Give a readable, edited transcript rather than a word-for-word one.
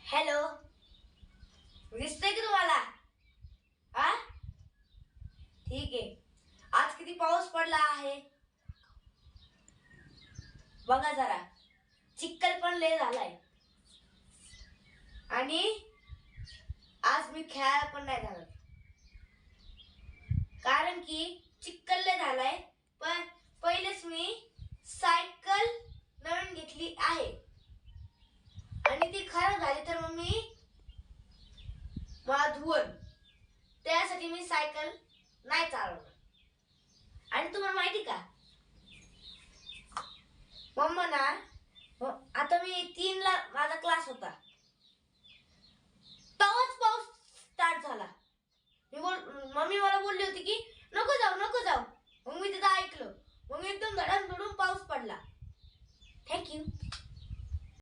Hello, दिसतंय की तुम्हाला? हा, ठीक आहे. आज किती पाऊस पडला आहे बघा जरा. चिखल पण लय झालाय आणि आज मी खेळायला पण नाही जाणार, कारण की चिखल लय झालाय. पण पहिलेच मी सायकल नवीन घेतली आहे आणि ती खराब झाली तर मग मी मला धुवल. त्यासाठी मी सायकल नाही चालवणार. आणि तुम्हाला माहिती का मम्मा ना, आता मी 3ला माझा क्लास होता, तेव्हाच पाऊस स्टार्ट झाला. मम्मी मला बोलली होती की नको जाऊ नको जाऊ. मग मी तिथं ऐकलं. मग एकदम धडाधडून पाऊस पडला. थँक्यू.